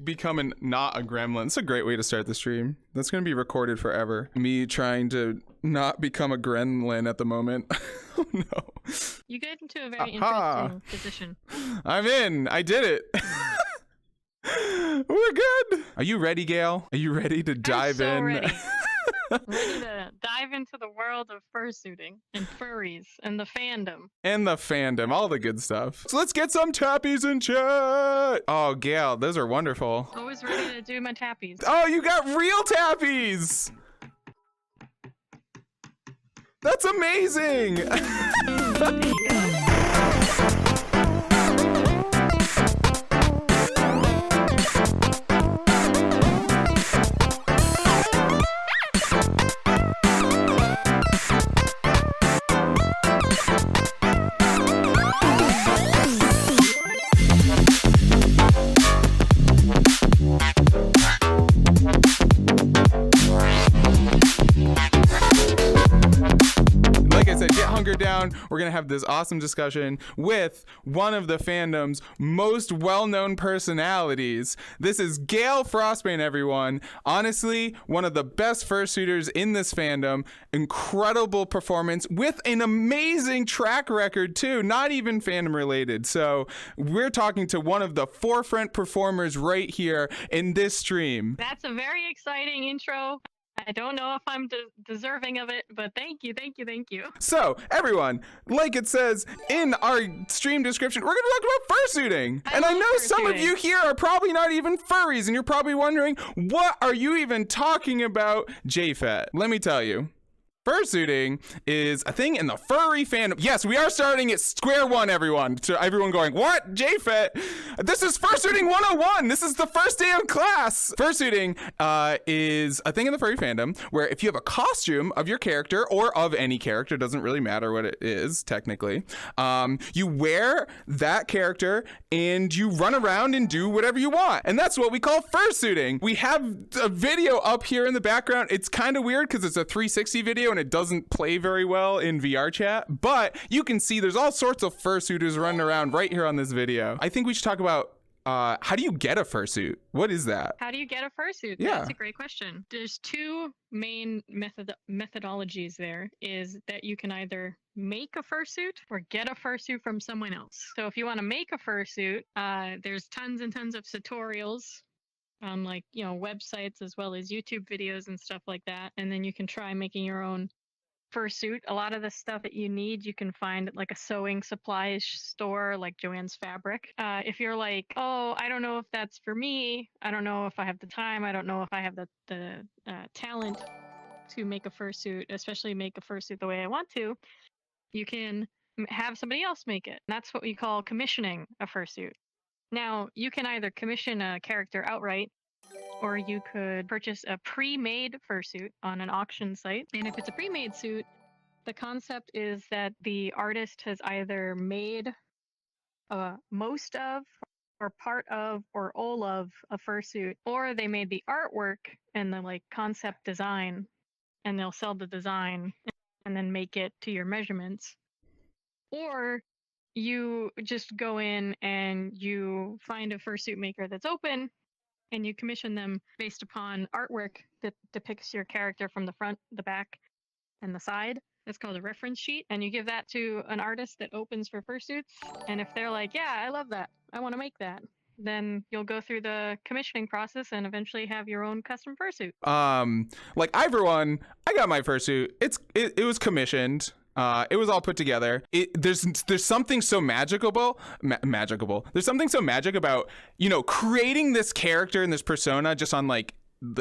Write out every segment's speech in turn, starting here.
Becoming not a gremlin. It's a great way to start the stream. That's going to be recorded forever. Me trying to not become a gremlin at the moment. Oh no. You get into a very interesting position. I'm in. I did it. We're good. Are you ready, Gale? Are you ready to dive in? Ready. Ready to dive into the world of fursuiting and furries and the fandom. And the fandom, all the good stuff. So let's get some tappies in chat. Oh, Gale, those are wonderful. Always ready to do my tappies. Oh, you got real tappies. That's amazing. Down, we're gonna have this awesome discussion with one of the fandom's most well-known personalities. This is Gale Frostbane, everyone. Honestly, one of the best fursuiters in this fandom. Incredible performance with an amazing track record too, not even fandom related. So we're talking to one of the forefront performers right here in this stream. That's a very exciting intro. I don't know if I'm deserving of it, but thank you. So, everyone, like it says in our stream description, we're going to talk about fursuiting. And I know some of you here are probably not even furries, and you're probably wondering, what are you even talking about, JFET? Let me tell you. Fursuiting is a thing in the furry fandom. Yes, we are starting at square one, everyone. So everyone going, what? JFET? This is Fursuiting 101. This is the first day of class. Fursuiting is a thing in the furry fandom where if you have a costume of your character or of any character, doesn't really matter what it is, technically, you wear that character and you run around and do whatever you want. And that's what we call fursuiting. We have a video up here in the background. It's kind of weird because it's a 360 video and it doesn't play very well in VR chat, but you can see there's all sorts of fursuiters running around right here on this video. I think we should talk about how do you get a fursuit? What is that? How do you get a fursuit? Yeah. That's a great question. There's two main methodologies there, is that you can either make a fursuit or get a fursuit from someone else. So if you want to make a fursuit, there's tons and tons of tutorials on websites as well as YouTube videos and stuff like that. And then you can try making your own fursuit. A lot of the stuff that you need, you can find at like a sewing supplies store like Joann's Fabric. If you're like, oh, I don't know if that's for me. I don't know if I have the time. I don't know if I have the talent to make a fursuit, especially make a fursuit the way I want to. You can have somebody else make it. That's what we call commissioning a fursuit. Now, you can either commission a character outright, or you could purchase a pre-made fursuit on an auction site. And if it's a pre-made suit, the concept is that the artist has either made most of, or part of, or all of a fursuit, or they made the artwork and the concept design, and they'll sell the design and then make it to your measurements. Or you just go in and you find a fursuit maker that's open and you commission them based upon artwork that depicts your character from the front, the back, and the side. That's called a reference sheet. And you give that to an artist that opens for fursuits. And if they're like, yeah, I love that, I want to make that, then you'll go through the commissioning process and eventually have your own custom fursuit. Like I, for one, I got my fursuit. It was commissioned. It was all put together. There's something so magical. There's something so magic about, creating this character and this persona just on like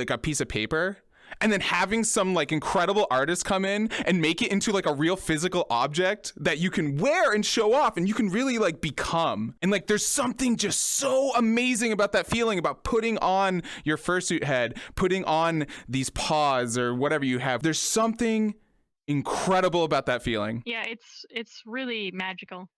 a piece of paper, and then having some incredible artist come in and make it into a real physical object that you can wear and show off and you can really become. And there's something just so amazing about that feeling, about putting on your fursuit head, putting on these paws or whatever you have. There's something incredible about that feeling. Yeah, it's really magical.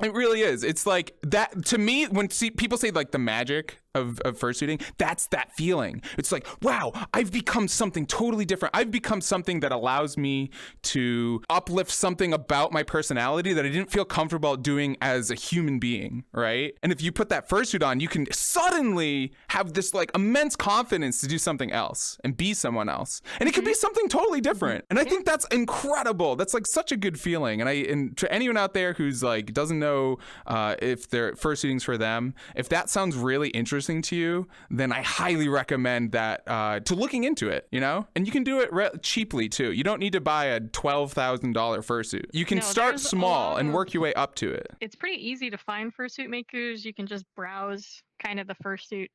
It really is. It's like that to me when people say the magic of fursuiting, that's that feeling. It's like, wow, I've become something totally different. I've become something that allows me to uplift something about my personality that I didn't feel comfortable doing as a human being, right? And if you put that fursuit on, you can suddenly have this like immense confidence to do something else and be someone else. And it could be something totally different. And I think that's incredible. That's like such a good feeling. And to anyone out there who's like doesn't know if their fursuiting's for them, if that sounds really interesting to you, then I highly recommend that to looking into it, you know? And you can do it cheaply too. You don't need to buy a $12,000 fursuit. You can start small and work your way up to it. It's pretty easy to find fursuit makers. You can just browse kind of the fursuit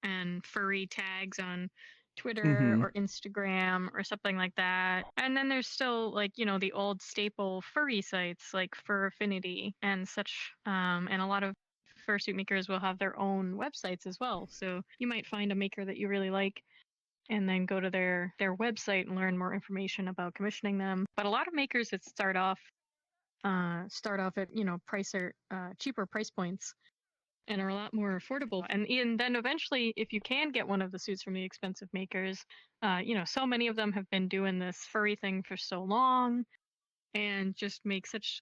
and furry tags on Twitter or Instagram or something like that. And then there's still like, you know, the old staple furry sites like Fur Affinity and such. And a lot of fursuit makers will have their own websites as well. So you might find a maker that you really like and then go to their website and learn more information about commissioning them. But a lot of makers that start off at, you know, cheaper price points and are a lot more affordable. And then eventually, if you can get one of the suits from the expensive makers, you know, so many of them have been doing this furry thing for so long and just make such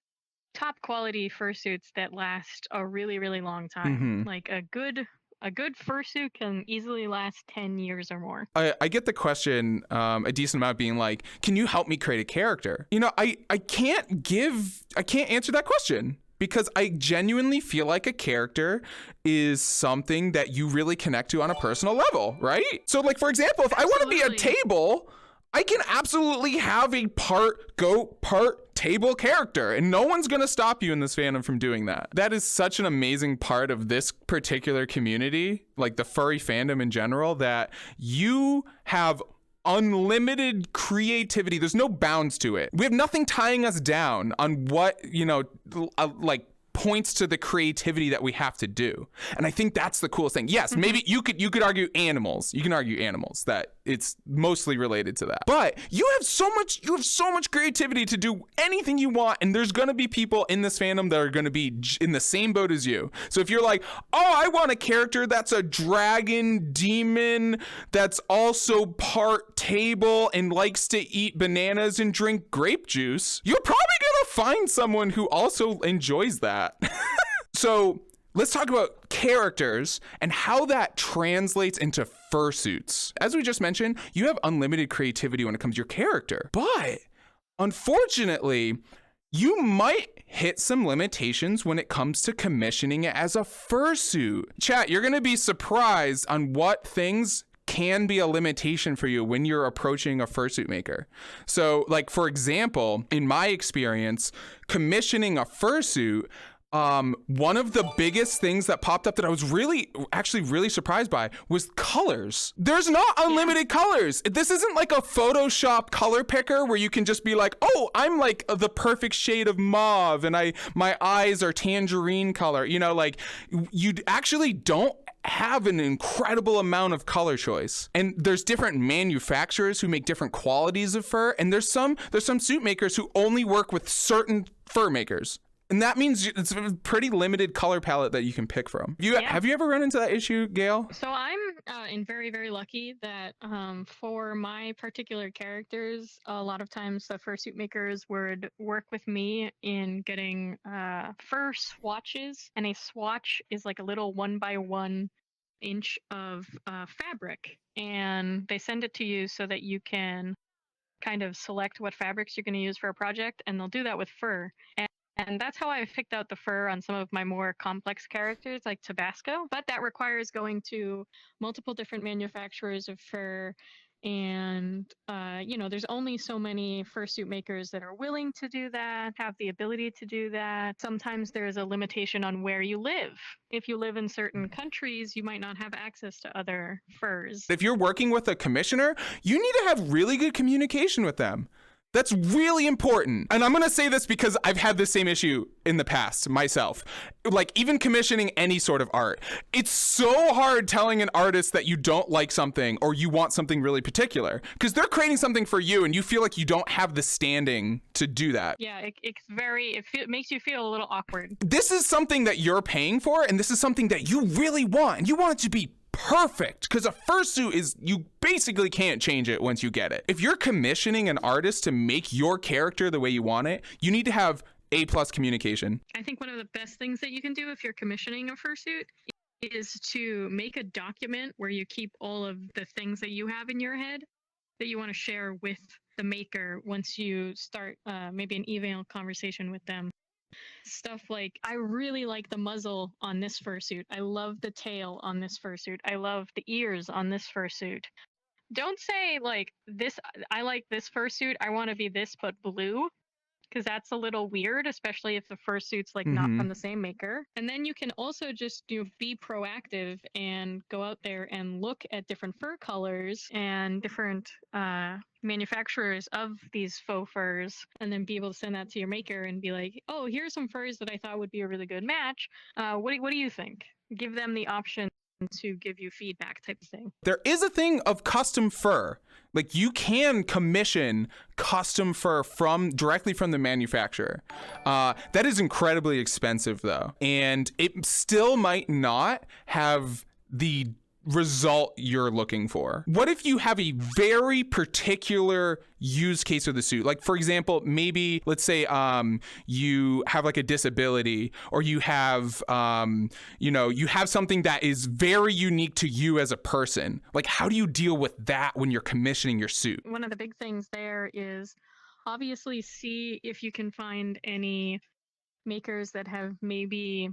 top quality fursuits that last a really, really long time. Like a good fursuit can easily last 10 years or more. I get the question a decent amount being like, can you help me create a character? You know, I can't answer that question. Because I genuinely feel like a character is something that you really connect to on a personal level, right? So like, for example, if I want to be a table, I can absolutely have a part goat, part table character, and no one's going to stop you in this fandom from doing that. That is such an amazing part of this particular community, like the furry fandom in general, that you have unlimited creativity. There's no bounds to it. We have nothing tying us down on what, you know, like points to the creativity that we have to do. And I think that's the coolest thing. Yes, maybe you could argue animals. You can argue animals, that it's mostly related to that. But you have so much creativity to do anything you want, and there's going to be people in this fandom that are going to be in the same boat as you. So if you're like, "Oh, I want a character that's a dragon demon that's also part table and likes to eat bananas and drink grape juice," you're probably going to find someone who also enjoys that. So let's talk about characters and how that translates into fursuits. As we just mentioned, you have unlimited creativity when it comes to your character, but unfortunately, you might hit some limitations when it comes to commissioning it as a fursuit. Chat, you're going to be surprised on what things can be a limitation for you when you're approaching a fursuit maker. So like, for example, in my experience, commissioning a fursuit, one of the biggest things that popped up that I was really surprised by was colors. There's not unlimited colors. This isn't like a Photoshop color picker where you can just be like, oh, I'm like the perfect shade of mauve and my eyes are tangerine color. You know, like you actually don't have an incredible amount of color choice. And there's different manufacturers who make different qualities of fur. And there's some suit makers who only work with certain fur makers. And that means it's a pretty limited color palette that you can pick from. Have you ever run into that issue, Gale? So I'm very, very lucky that for my particular characters, a lot of times the fursuit makers would work with me in getting fur swatches. And a swatch is like a little 1x1 inch of fabric. And they send it to you so that you can kind of select what fabrics you're going to use for a project. And they'll do that with fur. And that's how I picked out the fur on some of my more complex characters like Tabasco. But that requires going to multiple different manufacturers of fur. And, you know, there's only so many fursuit makers that are willing to do that, have the ability to do that. Sometimes there's a limitation on where you live. If you live in certain countries, you might not have access to other furs. If you're working with a commissioner, you need to have really good communication with them. That's really important. And I'm going to say this because I've had this same issue in the past myself. Like, even commissioning any sort of art, it's so hard telling an artist that you don't like something or you want something really particular, because they're creating something for you and you feel like you don't have the standing to do that. Yeah, it makes you feel a little awkward. This is something that you're paying for, and this is something that you really want, and you want it to be perfect, because a fursuit is, you basically can't change it once you get it. If you're commissioning an artist to make your character the way you want it, you need to have A+ communication. I think one of the best things that you can do if you're commissioning a fursuit is to make a document where you keep all of the things that you have in your head that you want to share with the maker once you start maybe an email conversation with them. Stuff like, I really like the muzzle on this fursuit. I love the tail on this fursuit. I love the ears on this fursuit. Don't say like this, I like this fursuit, I want to be this but blue, because that's a little weird, especially if the fursuit's like not from the same maker. And then you can also just be proactive and go out there and look at different fur colors and different manufacturers of these faux furs, and then be able to send that to your maker and be like, oh, here's some furs that I thought would be a really good match. What do you think? Give them the option to give you feedback, type of thing. There is a thing of custom fur. Like, you can commission custom fur directly from the manufacturer. That is incredibly expensive though, and it still might not have the result you're looking for. What if you have a very particular use case of the suit? Like, for example, maybe let's say you have like a disability, or you have you have something that is very unique to you as a person. Like, how do you deal with that when you're commissioning your suit? One of the big things there is obviously see if you can find any makers that have maybe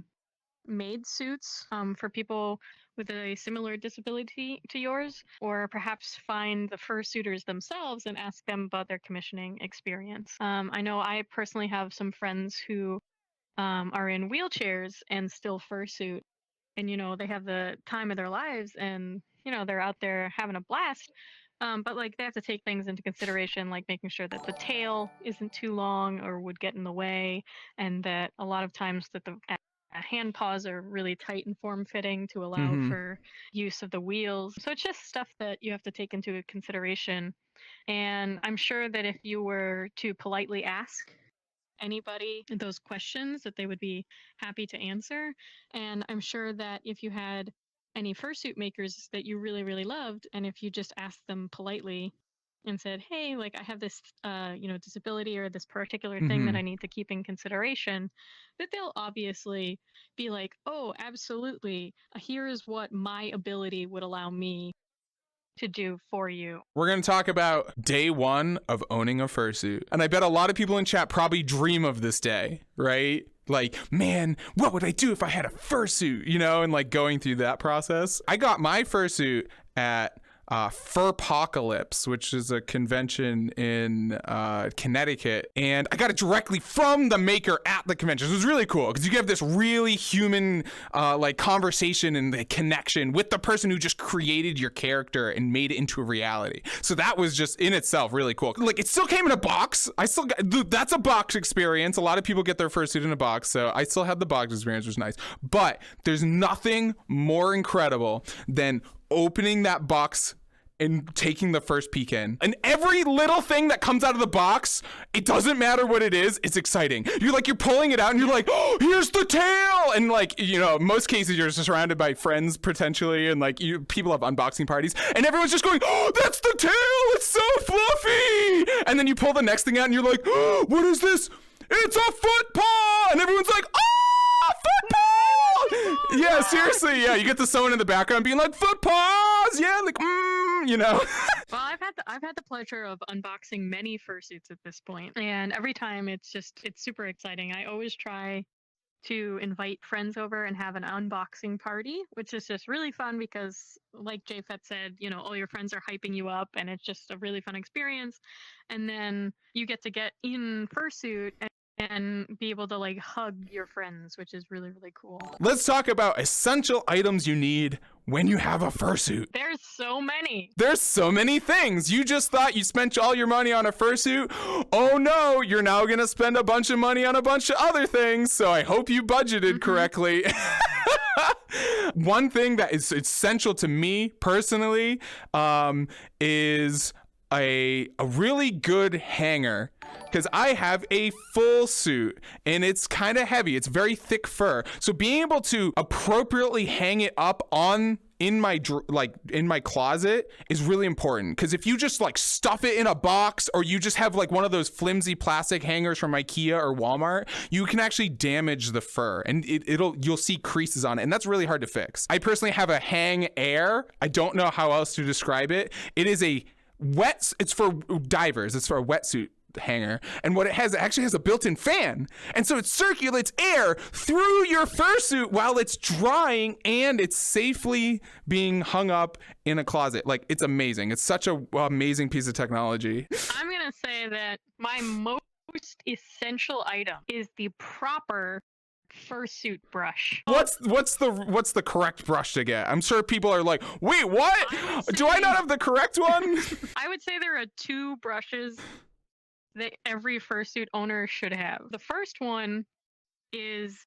made suits for people with a similar disability to yours, or perhaps find the fursuiters themselves and ask them about their commissioning experience. I know I personally have some friends who are in wheelchairs and still fursuit, and they have the time of their lives, and they're out there having a blast. But like, they have to take things into consideration, like making sure that the tail isn't too long or would get in the way, and that a lot of times that the hand paws are really tight and form-fitting to allow for use of the wheels. So it's just stuff that you have to take into consideration. And I'm sure that if you were to politely ask anybody those questions, that they would be happy to answer. And I'm sure that if you had any fursuit makers that you really, really loved, and if you just asked them politely and said, hey, like, I have this, disability or this particular thing that I need to keep in consideration, that they'll obviously be like, oh, absolutely. Here's what my ability would allow me to do for you. We're going to talk about day one of owning a fursuit. And I bet a lot of people in chat probably dream of this day, right? Like, man, what would I do if I had a fursuit, and like going through that process. I got my fursuit at Furpocalypse, which is a convention in Connecticut, and I got it directly from the maker at the convention. It was really cool because you have this really human like conversation and the connection with the person who just created your character and made it into a reality. So that was just in itself really cool. Like, it still came in a box. That's a box experience. A lot of people get their fursuit in a box, so I still had the box experience, which was nice. But there's nothing more incredible than opening that box and taking the first peek in. And every little thing that comes out of the box, it doesn't matter what it is, it's exciting. You're pulling it out and you're like, oh, here's the tail! And like, most cases you're surrounded by friends potentially, and like people have unboxing parties, and everyone's just going, oh, that's the tail! It's so fluffy! And then you pull the next thing out and you're like, oh, what is this? It's a foot paw! And everyone's like, oh, foot paw! Yeah, seriously, yeah. You get the someone in the background being like, foot paws, yeah, like, Well, I've had the pleasure of unboxing many fursuits at this point, and every time it's super exciting. I always try to invite friends over and have an unboxing party, which is just really fun because, like JFET said, all your friends are hyping you up, and it's just a really fun experience. And then you get to get in fursuit and be able to like hug your friends, which is really, really cool. Let's talk about essential items you need when you have a fursuit? There's so many. There's so many things. You just thought you spent all your money on a fursuit. Oh no, you're now going to spend a bunch of money on a bunch of other things. So I hope you budgeted correctly. One thing that is essential to me personally is a really good hanger, because I have a full suit and it's kind of heavy. It's very thick fur. So being able to appropriately hang it up in my closet is really important, because if you just like stuff it in a box, or you just have like one of those flimsy plastic hangers from IKEA or Walmart, you can actually damage the fur, and you'll see creases on it, and that's really hard to fix. I personally have a hang air. I don't know how else to describe it. It is it's for divers. It's for a wetsuit hanger, and what it actually has a built-in fan, and so it circulates air through your fursuit while it's drying, and it's safely being hung up in a closet. Like, it's amazing. It's such a amazing piece of technology. I'm gonna say that my most essential item is the proper fursuit brush. What's the correct brush to get? I'm sure people are like, wait, what? Do I not have the correct one? I would say there are two brushes that every fursuit owner should have. The first one is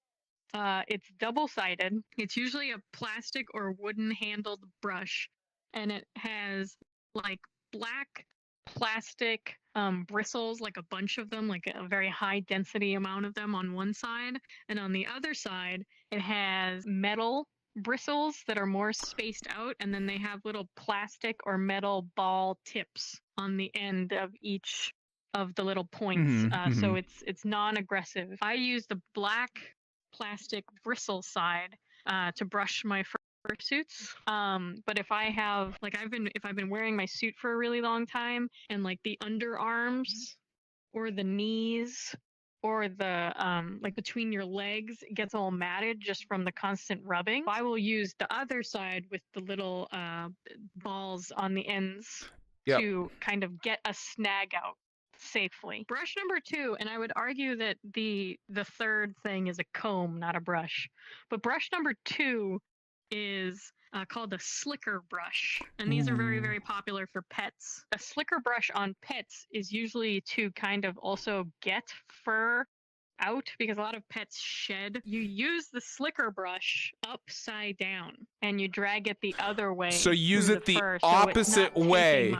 it's double-sided. It's usually a plastic or wooden handled brush, and it has like black plastic bristles, like a bunch of them, like a very high density amount of them on one side, and on the other side it has metal bristles that are more spaced out, and then they have little plastic or metal ball tips on the end of each of the little points. So it's non-aggressive. I use the black plastic bristle side to brush my fursuits. But if I have if I've been wearing my suit for a really long time, and like the underarms or the knees or the like between your legs gets all matted just from the constant rubbing, I will use the other side with the little balls on the ends to kind of get a snag out safely. Brush number 2, and I would argue that the third thing is a comb, not a brush. But brush number 2 is called a slicker brush, and these are very, very popular for pets. A slicker brush on pets is usually to kind of also get fur out, because a lot of pets shed. You use the slicker brush upside down and you drag it the other way. So use it the opposite way.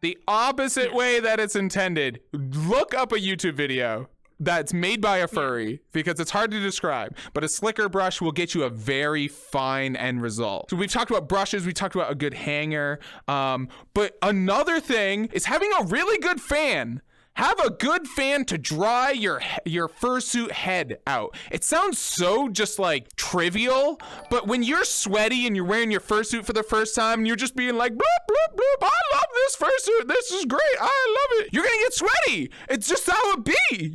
The opposite way that it's intended. Look up a YouTube video that's made by a furry, because it's hard to describe, but a slicker brush will get you a very fine end result. So we've talked about brushes, we talked about a good hanger, but another thing is having a really good fan. Have a good fan to dry your fursuit head out. It sounds so just like trivial, but when you're sweaty and you're wearing your fursuit for the first time and you're just being like, bloop, bloop, bloop, I love this fursuit. This is great. I love it. You're gonna get sweaty. It's just how it be.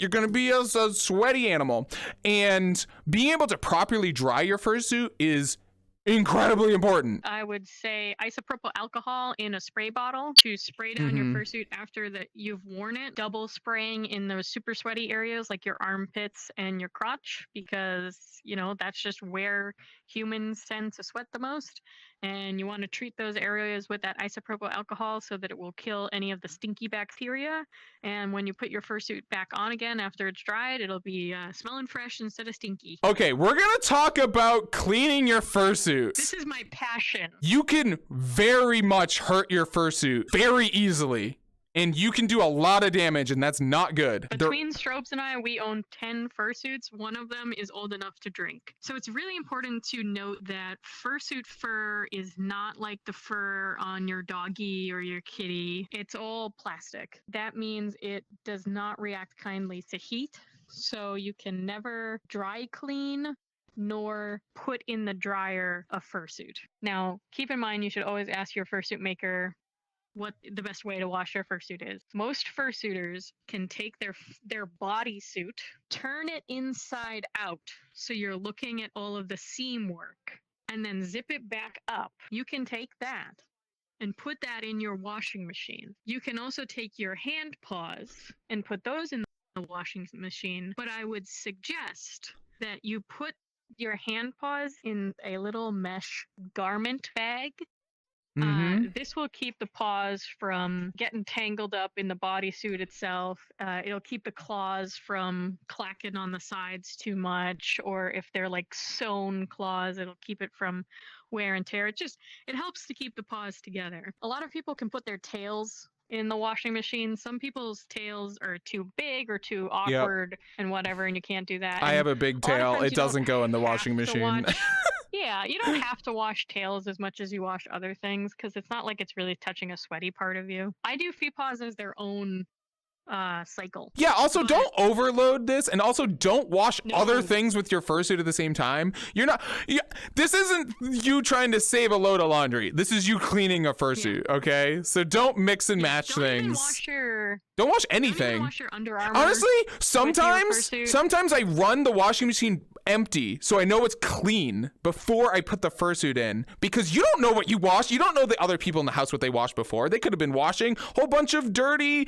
You're gonna be a sweaty animal. And being able to properly dry your fursuit is incredibly important. I would say isopropyl alcohol in a spray bottle to spray down your fursuit after that you've worn it. Double spraying in those super sweaty areas like your armpits and your crotch, because that's just where humans tend to sweat the most. And you want to treat those areas with that isopropyl alcohol so that it will kill any of the stinky bacteria. And when you put your fursuit back on again after it's dried, it'll be smelling fresh instead of stinky. Okay, we're gonna talk about cleaning your fursuits. This is my passion. You can very much hurt your fursuit very easily, and you can do a lot of damage, and that's not good. Between Strobes and I, we own 10 fursuits. One of them is old enough to drink. So it's really important to note that fursuit fur is not like the fur on your doggy or your kitty. It's all plastic. That means it does not react kindly to heat. So you can never dry clean nor put in the dryer a fursuit. Now, keep in mind, you should always ask your fursuit maker what the best way to wash your fursuit is. Most fursuiters can take their bodysuit, turn it inside out, so you're looking at all of the seam work, and then zip it back up. You can take that and put that in your washing machine. You can also take your hand paws and put those in the washing machine, but I would suggest that you put your hand paws in a little mesh garment bag. This will keep the paws from getting tangled up in the bodysuit itself. It'll keep the claws from clacking on the sides too much, or if they're like sewn claws, it'll keep it from wear and tear. It helps to keep the paws together. A lot of people can put their tails in the washing machine. Some people's tails are too big or too awkward and whatever, and you can't do that. I have a big tail. It doesn't go in the washing machine. Yeah, you don't have to wash tails as much as you wash other things because it's not like it's really touching a sweaty part of you. I do feet paws as their own cycle. Yeah, also don't overload this, and also don't wash other things with your fursuit at the same time. This isn't you trying to save a load of laundry. This is you cleaning a fursuit, okay? So don't mix and match things. Don't wash anything. Don't wash your Under Armour. Honestly, sometimes I run the washing machine empty so I know it's clean before I put the fursuit in, because you don't know what you wash. You don't know the other people in the house what they washed before. They could have been washing a whole bunch of dirty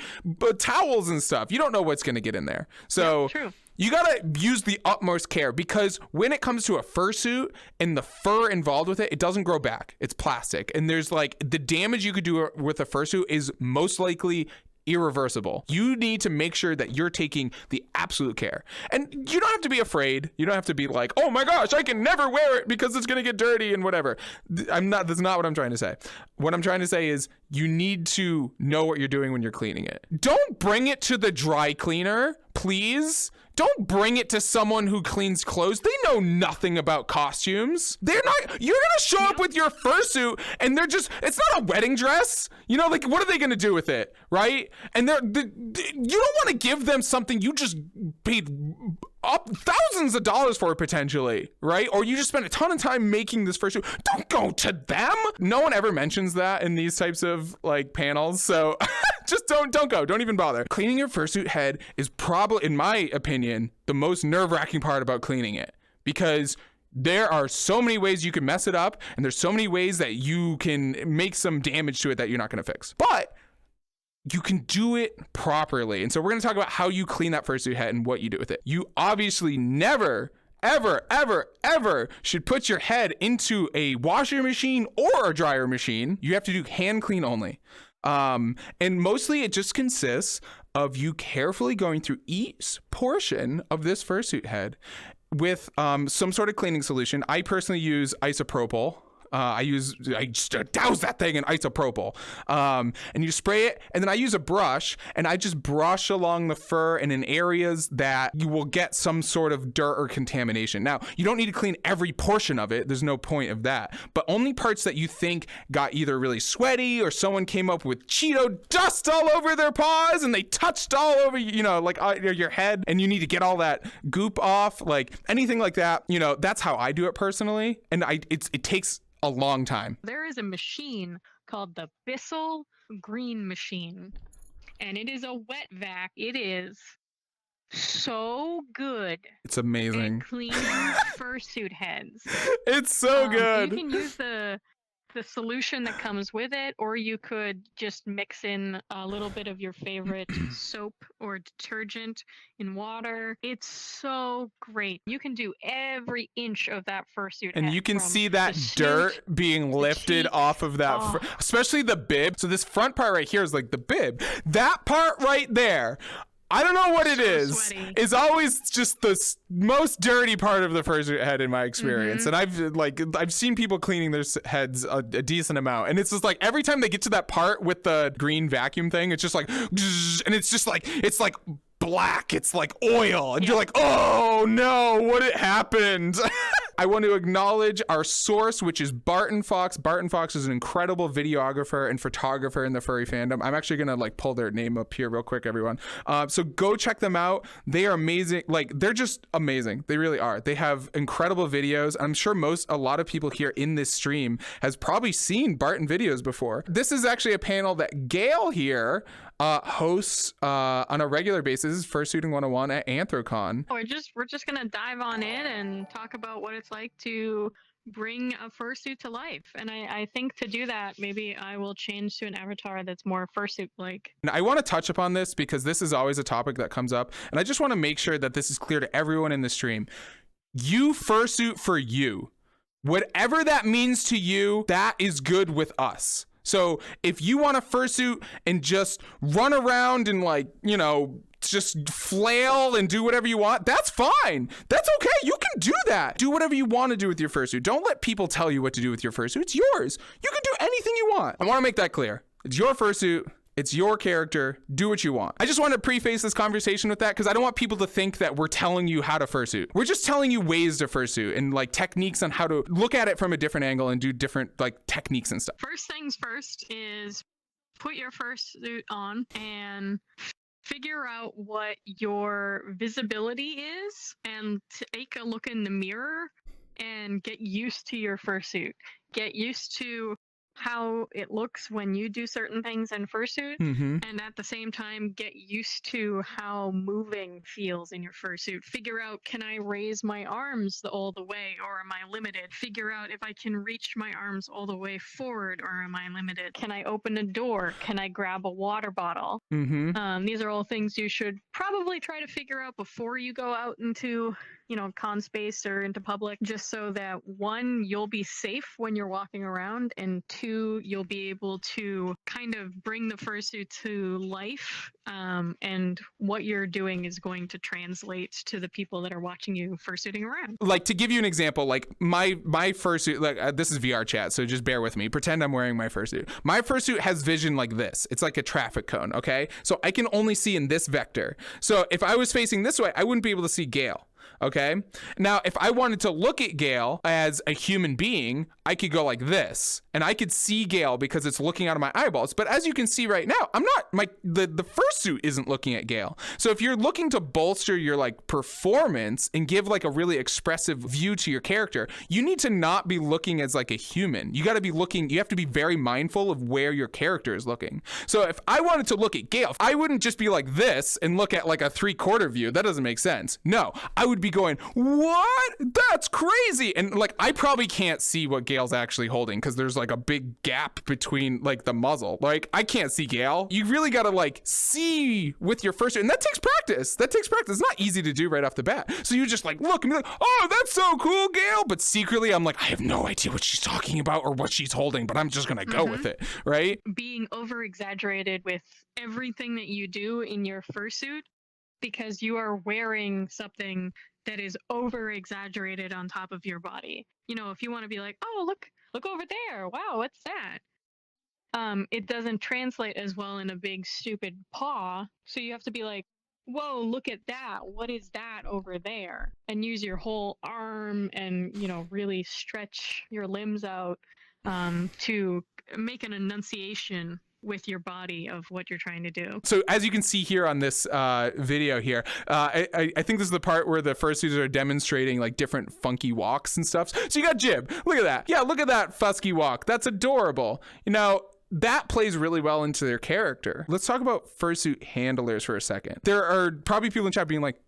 towels and stuff. You don't know what's going to get in there. So you got to use the utmost care, because when it comes to a fursuit and the fur involved with it, it doesn't grow back. It's plastic. And there's like the damage you could do with a fursuit is most likely irreversible. You need to make sure that you're taking the absolute care. And you don't have to be afraid. You don't have to be like, oh my gosh, I can never wear it because it's going to get dirty and whatever. That's not what I'm trying to say. What I'm trying to say is you need to know what you're doing when you're cleaning it. Don't bring it to the dry cleaner, please. Don't bring it to someone who cleans clothes. They know nothing about costumes. You're gonna show up with your fursuit and it's not a wedding dress. Like, what are they gonna do with it, right? And you don't wanna give them something you just paid up thousands of dollars for, potentially, right? Or you just spent a ton of time making this fursuit. Don't go to them. No one ever mentions that in these types of like panels. So just don't go. Don't even bother. Cleaning your fursuit head is probably, in my opinion, the most nerve-wracking part about cleaning it, because there are so many ways you can mess it up, and there's so many ways that you can make some damage to it that you're not going to fix. But you can do it properly. And so we're going to talk about how you clean that fursuit head and what you do with it. You obviously never, ever, ever, ever should put your head into a washer machine or a dryer machine. You have to do hand clean only. And mostly it just consists of you carefully going through each portion of this fursuit head with some sort of cleaning solution. I personally use isopropyl. I just douse that thing in isopropyl, and you spray it, and then I use a brush, and I just brush along the fur and in areas that you will get some sort of dirt or contamination. Now, you don't need to clean every portion of it. There's no point of that, but only parts that you think got either really sweaty or someone came up with Cheeto dust all over their paws and they touched all over, your head, and you need to get all that goop off, like anything like that. That's how I do it personally, and it takes a long time. There is a machine called the Bissell Green Machine, and it is a wet vac. It is so good. It's amazing. At cleaning fursuit heads. It's so good. You can use the solution that comes with it, or you could just mix in a little bit of your favorite soap or detergent in water. It's so great. You can do every inch of that fursuit and head, you can see that dirt being lifted off of that especially the bib. So this front part right here is like the bib. That part right there, I don't know what it is. Sweaty. It's always just the most dirty part of the fursuit head in my experience. And I've seen people cleaning their heads a decent amount, and it's just like every time they get to that part with the green vacuum thing, it's just like, and it's like black. It's like oil, and you're like, oh no, what happened? I want to acknowledge our source, which is Barton Fox. Barton Fox is an incredible videographer and photographer in the furry fandom. I'm actually going to pull their name up here real quick, everyone. So go check them out. They are amazing. They're just amazing. They really are. They have incredible videos. I'm sure a lot of people here in this stream has probably seen Barton videos before. This is actually a panel that Gale here hosts on a regular basis, Fursuiting 101 at Anthrocon. We're just gonna dive on in and talk about what it's like to bring a fursuit to life. And I think to do that, maybe I will change to an avatar that's more fursuit-like. And I want to touch upon this because this is always a topic that comes up, and I just want to make sure that this is clear to everyone in the stream. You fursuit for you. Whatever that means to you, that is good with us. So if you want to fursuit and just run around and like, you know, just flail and do whatever you want, that's fine. That's okay. You can do that. Do whatever you want to do with your fursuit. Don't let people tell you what to do with your fursuit. It's yours. You can do anything you want. I want to make that clear. It's your fursuit. It's your character. Do what you want. I just want to preface this conversation with that because I don't want people to think that we're telling you how to fursuit. We're just telling you ways to fursuit and like techniques on how to look at it from a different angle and do different like techniques and stuff. First things first is put your fursuit on and figure out what your visibility is and take a look in the mirror and get used to your fursuit. Get used to how it looks when you do certain things in fursuit, and at the same time get used to how moving feels in your fursuit. Figure out, can I raise my arms all the way or am I limited? Figure out if I can reach my arms all the way forward or am I limited? Can I open a door? Can I grab a water bottle? These are all things you should probably try to figure out before you go out into, you know, con space or into public, just so that one, you'll be safe when you're walking around, and two, you'll be able to kind of bring the fursuit to life, and what you're doing is going to translate to the people that are watching you fursuiting around. Like, to give you an example, like my fursuit, like this is VR chat, so just bear with me. Pretend I'm wearing my fursuit. My fursuit has vision like this. It's like a traffic cone, okay? So I can only see in this vector. So if I was facing this way, I wouldn't be able to see Gale. Okay. Now, if I wanted to look at Gale as a human being, I could go like this and I could see Gale because it's looking out of my eyeballs. But as you can see right now, I'm not, the fursuit isn't looking at Gale. So if you're looking to bolster your like performance and give like a really expressive view to your character, you need to not be looking as like a human. You got to be looking, you have to be very mindful of where your character is looking. So if I wanted to look at Gale, I wouldn't just be like this and look at like a 3/4 view. That doesn't make sense. No, I would be going, what? That's crazy. And like, I probably can't see what Gale's actually holding because there's like a big gap between like the muzzle. Like, I can't see Gale. You really got to like see with your first, and that takes practice. It's not easy to do right off the bat. So you just like look and be like, oh, that's so cool, Gale. But secretly I'm like, I have no idea what she's talking about or what she's holding, but I'm just going to go with it. Right. Being over exaggerated with everything that you do in your fursuit because you are wearing something that is over exaggerated on top of your body. You know, if you want to be like, oh, look over there. Wow, what's that? It doesn't translate as well in a big stupid paw. So you have to be like, whoa, look at that. What is that over there? And use your whole arm and, you know, really stretch your limbs out to make an enunciation with your body of what you're trying to do. So as you can see here on this video here, I think this is the part where the fursuiters are demonstrating like different funky walks and stuff. So you got Jib, look at that. Yeah, look at that fusky walk. That's adorable. You know, that plays really well into their character. Let's talk about fursuit handlers for a second. There are probably people in chat being like,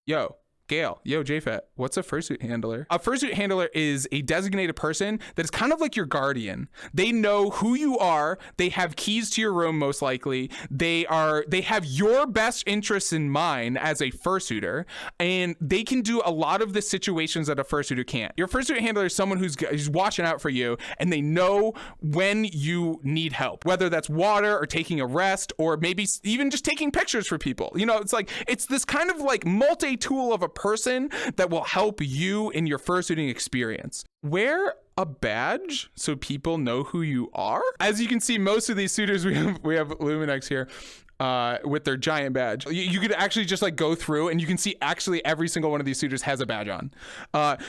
yo, Gale, yo, JFET, what's a fursuit handler? A fursuit handler is a designated person that is kind of like your guardian. They know who you are. They have keys to your room, most likely. They have your best interests in mind as a fursuiter, and they can do a lot of the situations that a fursuiter can't. Your fursuit handler is someone who's watching out for you, and they know when you need help, whether that's water or taking a rest, or maybe even just taking pictures for people. You know, it's this kind of like multi-tool of a person that will help you in your fursuiting experience. Wear a badge so people know who you are. As you can see, most of these suitors, we have Luminex here with their giant badge. You could actually just like go through and you can see actually every single one of these suitors has a badge on.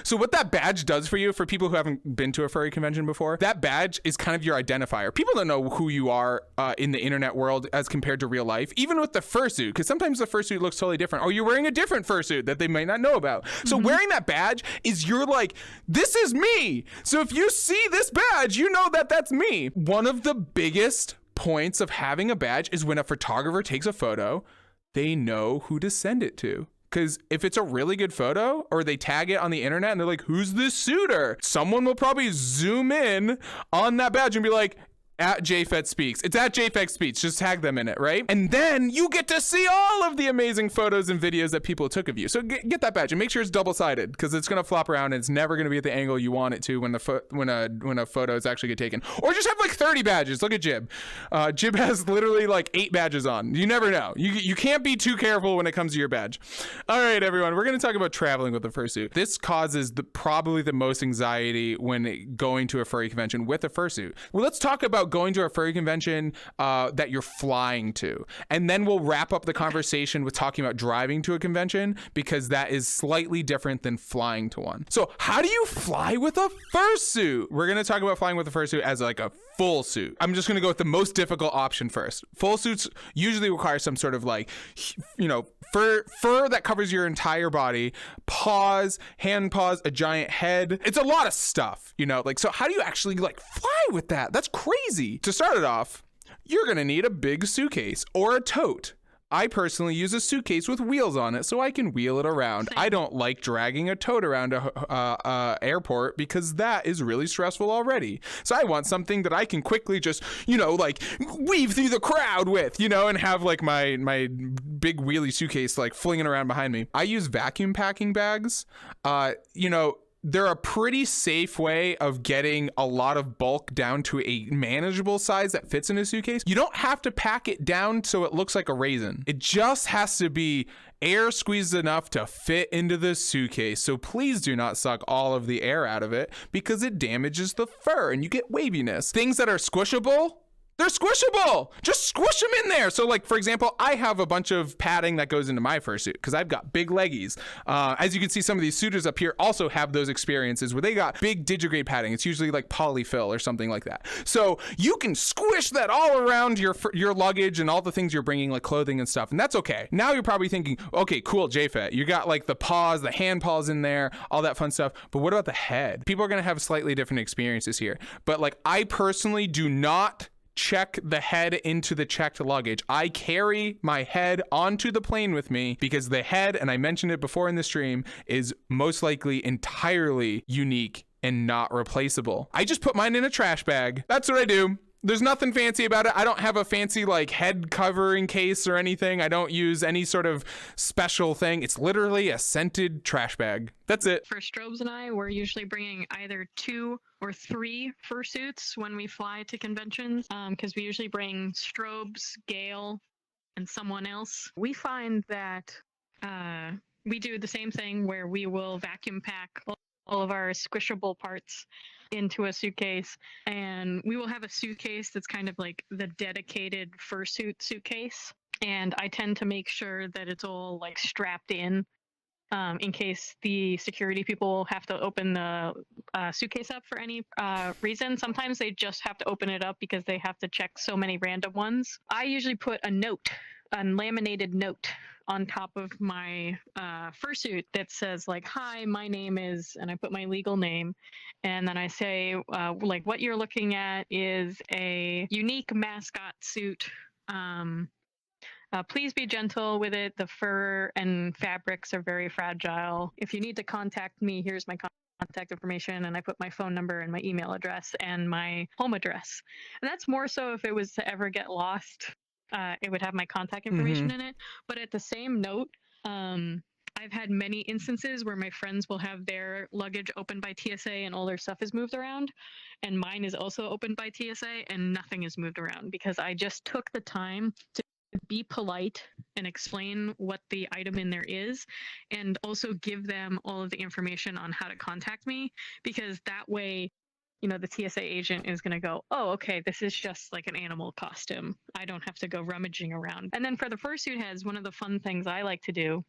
So what that badge does for you, for people who haven't been to a furry convention before, that badge is kind of your identifier. People don't know who you are in the internet world as compared to real life, even with the fursuit, because sometimes the fursuit looks totally different, or you're wearing a different fursuit that they might not know about. So wearing that badge is you're like, this is me. So if you see this badge, you know that that's me. One of the biggest points of having a badge is when a photographer takes a photo, they know who to send it to. Because if it's a really good photo or they tag it on the internet and they're like, who's this suitor? Someone will probably zoom in on that badge and be like, At JFET Speaks. It's at JFET Speaks. Just tag them in it, right? And then you get to see all of the amazing photos and videos that people took of you. So get that badge and make sure it's double-sided because it's going to flop around and it's never going to be at the angle you want it to when a photo is actually get taken. Or just have like 30 badges. Look at Jib. Jib has literally like 8 badges on. You never know. You can't be too careful when it comes to your badge. All right, everyone. We're going to talk about traveling with a fursuit. This causes probably the most anxiety when going to a furry convention with a fursuit. Well, let's talk about going to a furry convention that you're flying to, and then we'll wrap up the conversation with talking about driving to a convention because that is slightly different than flying to one. So how do you fly with a fursuit? We're going to talk about flying with a fursuit as like a full suit. I'm just going to go with the most difficult option first. Full suits usually require some sort of like, fur that covers your entire body, paws, hand paws, a giant head. It's a lot of stuff, so how do you actually like fly with that? That's crazy. To start it off, you're going to need a big suitcase or a tote. I personally use a suitcase with wheels on it so I can wheel it around. I don't like dragging a tote around a airport because that is really stressful already. So I want something that I can quickly just, like weave through the crowd with, and have like my big wheelie suitcase like flinging around behind me. I use vacuum packing bags. They're a pretty safe way of getting a lot of bulk down to a manageable size that fits in a suitcase. You don't have to pack it down so it looks like a raisin. It just has to be air squeezed enough to fit into the suitcase. So please do not suck all of the air out of it because it damages the fur and you get waviness. Things that are squishable, they're squishable. Just squish them in there. So like, for example, I have a bunch of padding that goes into my fursuit because I've got big leggies. As you can see, some of these suiters up here also have those experiences where they got big digigrade padding. It's usually like polyfill or something like that. So you can squish that all around your luggage and all the things you're bringing, like clothing and stuff. And that's okay. Now you're probably thinking, okay, cool, JFET. You got like the paws, the hand paws in there, all that fun stuff. But what about the head? People are going to have slightly different experiences here. But like, I personally do not check the head into the checked luggage. I carry my head onto the plane with me because the head, and I mentioned it before in the stream, is most likely entirely unique and not replaceable. I just put mine in a trash bag. That's what I do. There's nothing fancy about it. I don't have a fancy like head covering case or anything. I don't use any sort of special thing. It's literally a scented trash bag. That's it. For Strobes and I, we're usually bringing either 2 or 3 fursuits when we fly to conventions, because we usually bring Strobes, Gale, and someone else. We find that we do the same thing where we will vacuum pack all of our squishable parts into a suitcase, and we will have a suitcase that's kind of like the dedicated fursuit suitcase, and I tend to make sure that it's all like strapped in case the security people have to open the suitcase up for any reason. Sometimes they just have to open it up because they have to check so many random ones. I usually put a laminated note on top of my fursuit that says like, "Hi, my name is," and I put my legal name, and then I say like, what you're looking at is a unique mascot suit. Please be gentle with it. The fur and fabrics are very fragile. If you need to contact me, here's my contact information, and I put my phone number and my email address and my home address. And that's more so if it was to ever get lost. It would have my contact information in it. But at the same note, I've had many instances where my friends will have their luggage opened by TSA and all their stuff is moved around, and mine is also opened by TSA and nothing is moved around because I just took the time to be polite and explain what the item in there is, and also give them all of the information on how to contact me, because that way, the TSA agent is going to go, oh, okay, this is just like an animal costume. I don't have to go rummaging around. And then for the fursuit heads, one of the fun things I like to do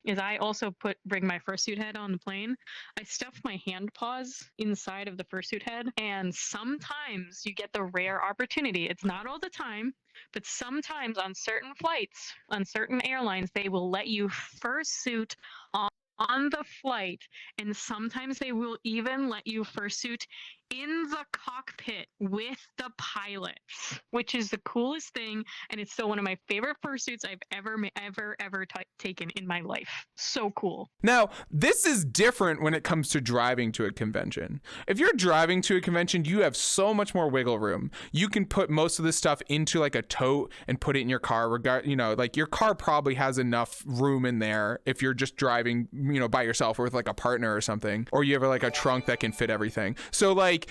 is I also bring my fursuit head on the plane. I stuff my hand paws inside of the fursuit head, and sometimes you get the rare opportunity. It's not all the time, but sometimes on certain flights, on certain airlines, they will let you fursuit on the flight, and sometimes they will even let you fursuit in the cockpit with the pilots, which is the coolest thing. And it's still one of my favorite fursuits I've ever taken in my life. So cool. Now, this is different when it comes to driving to a convention. If you're driving to a convention, you have so much more wiggle room. You can put most of this stuff into like a tote and put it in your car. Like your car probably has enough room in there if you're just driving, by yourself or with like a partner or something, or you have like a trunk that can fit everything. So like,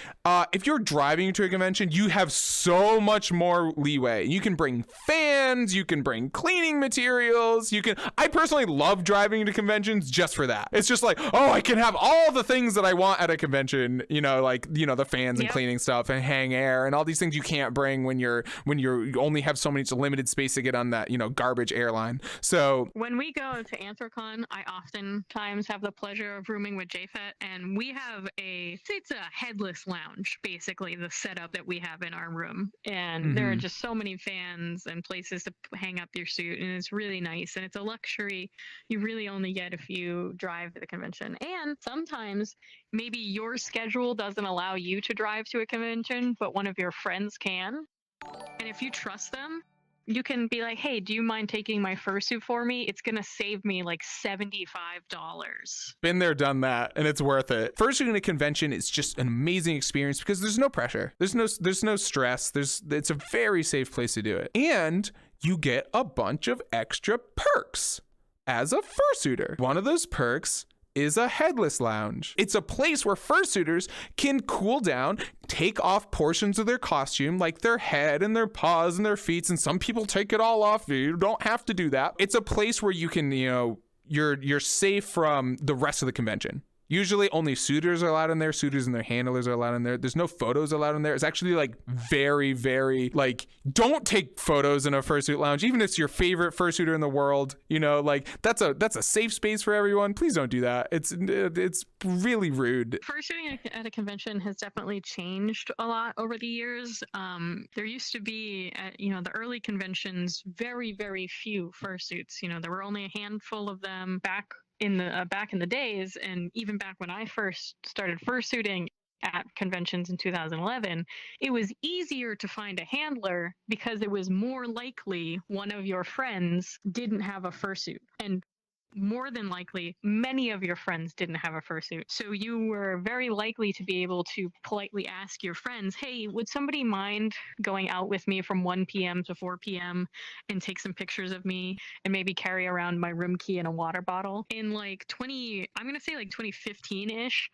if you're driving to a convention, you have so much more leeway. You can bring fans, you can bring cleaning materials, I personally love driving to conventions just for that. It's just like, oh, I can have all the things that I want at a convention, the fans and cleaning stuff and hang air and all these things you can't bring when you only have so much limited space to get on that, garbage airline. So when we go to Anthrocon, I oftentimes have the pleasure of rooming with JFET, and we have it's a headless lounge, basically the setup that we have in our room. And there are just so many fans and places to hang up your suit, and it's really nice. And it's a luxury you really only get if you drive to the convention. And sometimes maybe your schedule doesn't allow you to drive to a convention, but one of your friends can. And if you trust them, you can be like, hey, do you mind taking my fursuit for me? It's going to save me like $75. Been there, done that, and it's worth it. Fursuiting at a convention is just an amazing experience because there's no pressure. There's no stress. It's a very safe place to do it. And you get a bunch of extra perks as a fursuiter. One of those perks is a headless lounge. It's a place where fursuiters can cool down, take off portions of their costume, like their head and their paws and their feet, and some people take it all off. You don't have to do that. It's a place where you can, you're safe from the rest of the convention. Usually only suitors are allowed in there. Suitors and their handlers are allowed in there. There's no photos allowed in there. It's actually like very, very don't take photos in a fursuit lounge, even if it's your favorite fursuiter in the world. That's a safe space for everyone. Please don't do that. It's really rude. Fursuiting at a convention has definitely changed a lot over the years. There used to be at the early conventions very, very few fursuits. There were only a handful of them back in the days, and even back when I first started fursuiting at conventions in 2011, it was easier to find a handler because it was more likely one of your friends didn't have a fursuit, and more than likely many of your friends didn't have a fursuit. So you were very likely to be able to politely ask your friends, hey, would somebody mind going out with me from 1 p.m. to 4 p.m. and take some pictures of me and maybe carry around my room key and a water bottle? In 2015-ish,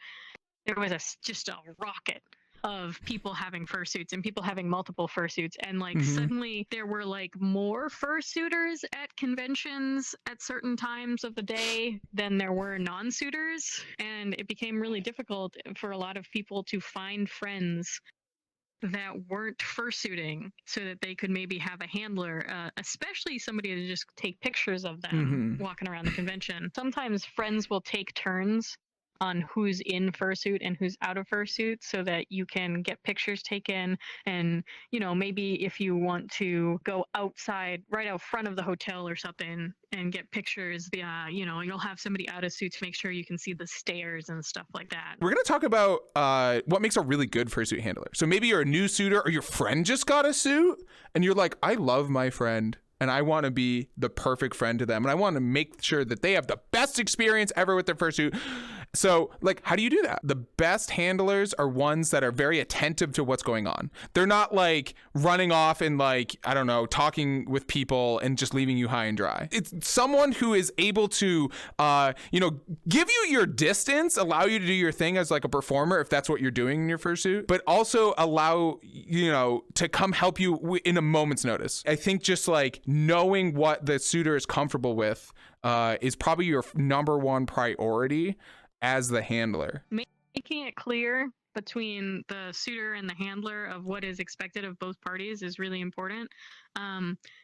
there was just a rocket of people having fursuits and people having multiple fursuits, and suddenly there were more fursuiters at conventions at certain times of the day than there were non-suitors, and it became really difficult for a lot of people to find friends that weren't fursuiting so that they could maybe have a handler, especially somebody to just take pictures of them walking around the convention. Sometimes friends will take turns on who's in fursuit and who's out of fursuit so that you can get pictures taken. And, maybe if you want to go outside, right out front of the hotel or something and get pictures, you'll have somebody out of suit to make sure you can see the stairs and stuff like that. We're going to talk about what makes a really good fursuit handler. So maybe you're a new suitor or your friend just got a suit and you're like, I love my friend and I want to be the perfect friend to them. And I want to make sure that they have the best experience ever with their fursuit. So how do you do that? The best handlers are ones that are very attentive to what's going on. They're not running off and talking with people and just leaving you high and dry. It's someone who is able to, give you your distance, allow you to do your thing as a performer, if that's what you're doing in your fursuit, but also allow, to come help you in a moment's notice. I think just knowing what the suitor is comfortable with is probably your number one priority as the handler. Making it clear between the suitor and the handler of what is expected of both parties is really important.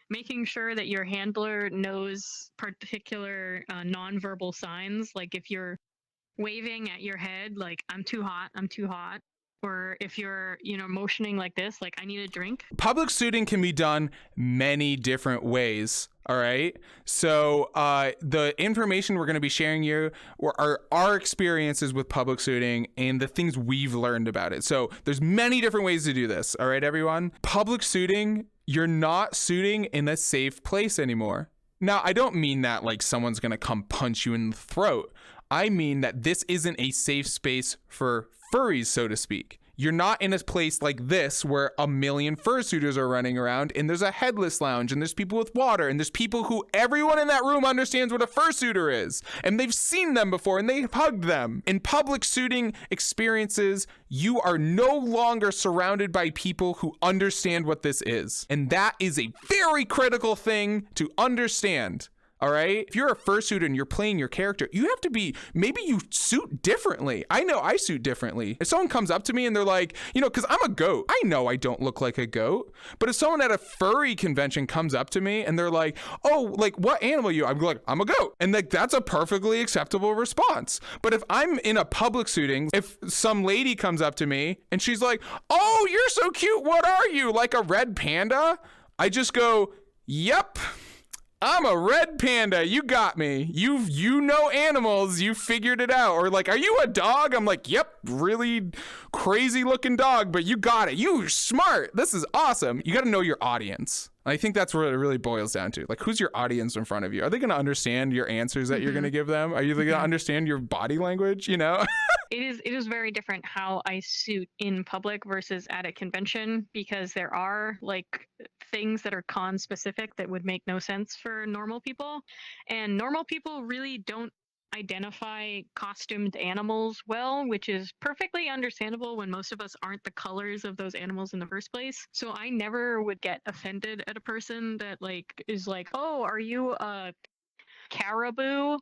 Making sure that your handler knows particular nonverbal signs, like if you're waving at your head, I'm too hot, or if you're, motioning like this, like I need a drink. Public suiting can be done many different ways. All right. So the information we're going to be sharing you are our experiences with public suiting and the things we've learned about it. So there's many different ways to do this. All right, everyone. Public suiting, you're not suiting in a safe place anymore. Now, I don't mean that like someone's going to come punch you in the throat. I mean that this isn't a safe space for furries, so to speak. You're not in a place like this where a million fursuiters are running around and there's a headless lounge and there's people with water and there's people who everyone in that room understands what a fursuiter is and they've seen them before and they've hugged them. In public suiting experiences, you are no longer surrounded by people who understand what this is. And that is a very critical thing to understand. All right. If you're a fursuiter and you're playing your character, you have to be, maybe you suit differently. I know I suit differently. If someone comes up to me and they're like, because I'm a goat, I know I don't look like a goat. But if someone at a furry convention comes up to me and they're like, oh, like what animal are you? I'm like, I'm a goat. And like, that's a perfectly acceptable response. But if I'm in a public suiting, if some lady comes up to me and she's like, oh, you're so cute. What are you? Like a red panda? I just go, yep. I'm a red panda. You got me. You know animals. You figured it out. Or like, are you a dog? I'm like, yep, really crazy looking dog, but you got it. You're smart. This is awesome. You got to know your audience. I think that's what it really boils down to. Like, who's your audience in front of you? Are they going to understand your answers that you're going to give them? Are you going to understand your body language? It is very different how I suit in public versus at a convention, because there are like things that are con specific that would make no sense for normal people, and normal people really don't identify costumed animals well, which is perfectly understandable when most of us aren't the colors of those animals in the first place. So I never would get offended at a person that like is like, oh, are you a caribou?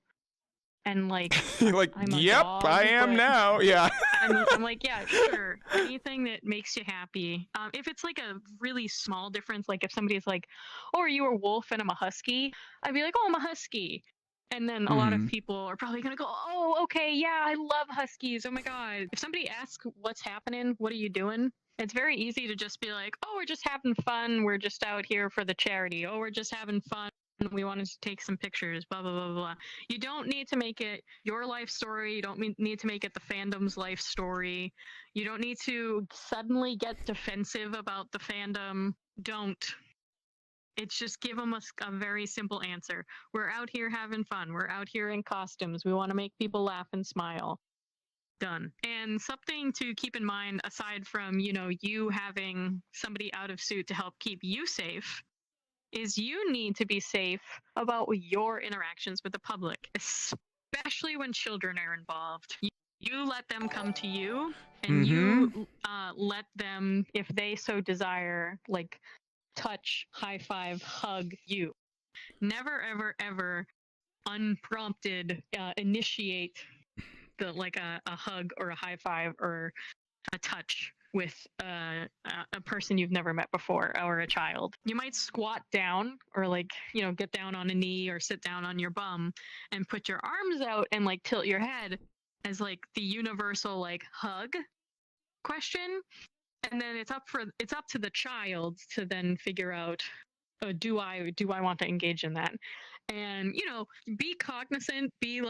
And like, you're like, yep, dog, I am now. Yeah. I'm like, yeah, sure. Anything that makes you happy. If it's like a really small difference, like if somebody's like, oh, are you a wolf and I'm a husky? I'd be like, oh, I'm a husky. And then a lot of people are probably going to go, oh, okay, yeah, I love huskies. Oh my God. If somebody asks what's happening, what are you doing? It's very easy to just be like, oh, we're just having fun. We're just out here for the charity. Oh, we're just having fun. We wanted to take some pictures, blah, blah, blah, blah. You don't need to make it your life story. You don't need to make it the fandom's life story. You don't need to suddenly get defensive about the fandom. Don't. It's just give them a very simple answer. We're out here having fun. We're out here in costumes. We want to make people laugh and smile. Done. And something to keep in mind, aside from, you having somebody out of suit to help keep you safe, is you need to be safe about your interactions with the public, especially when children are involved. You let them come to you, and you let them, if they so desire, like touch, high five, hug you. Never, ever, ever unprompted initiate a hug or a high five or a touch with a person you've never met before or a child. You might squat down or get down on a knee or sit down on your bum and put your arms out and tilt your head as the universal hug question. And then it's up to the child to then figure out, do I want to engage in that? And be cognizant, be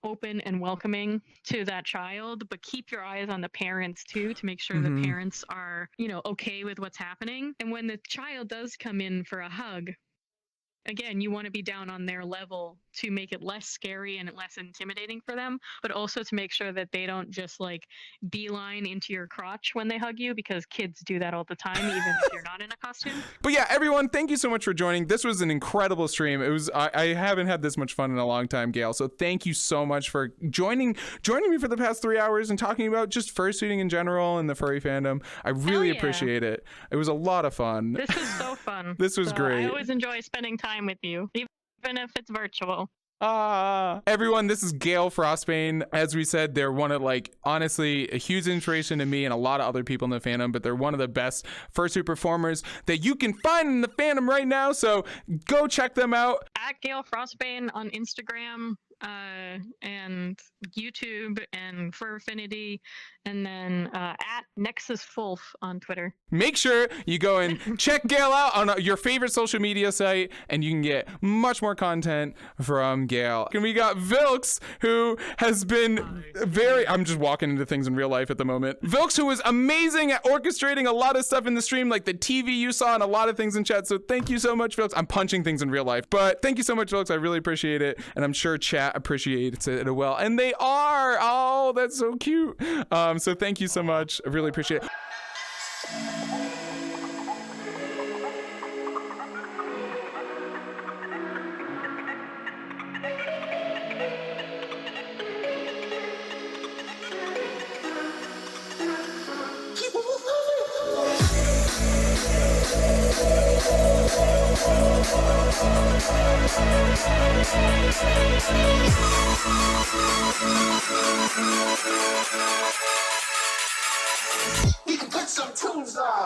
open and welcoming to that child, but keep your eyes on the parents too, to make sure the parents are okay with what's happening. And when the child does come in for a hug, again, you want to be down on their level to make it less scary and less intimidating for them, but also to make sure that they don't just beeline into your crotch when they hug you, because kids do that all the time, even if you're not in a costume. But yeah, everyone, thank you so much for joining. This was an incredible stream. It was I haven't had this much fun in a long time, Gale. So thank you so much for joining me for the past 3 hours and talking about just fursuiting in general and the furry fandom. I really appreciate it. It was a lot of fun. This was so fun. This was great. I always enjoy spending time with you, even if it's virtual. Everyone, this is Gale Frostbane. As we said, they're one of honestly a huge inspiration to me and a lot of other people in the fandom, but they're one of the best fursuit performers that you can find in the fandom right now. So go check them out at Gale Frostbane on Instagram and YouTube and Fur Affinity and then at NexusFulf on Twitter. Make sure you go and check Gale out on your favorite social media site, and you can get much more content from Gale. And we got Vilks, who has been I'm just walking into things in real life at the moment. Vilks, who was amazing at orchestrating a lot of stuff in the stream, like the TV you saw and a lot of things in chat. So thank you so much, Vilks. I'm punching things in real life, but thank you so much, Vilks. I really appreciate it, and I'm sure chat appreciates it as well. And they are. Oh, that's so cute. So thank you so much. I really appreciate it. We can put some tunes on.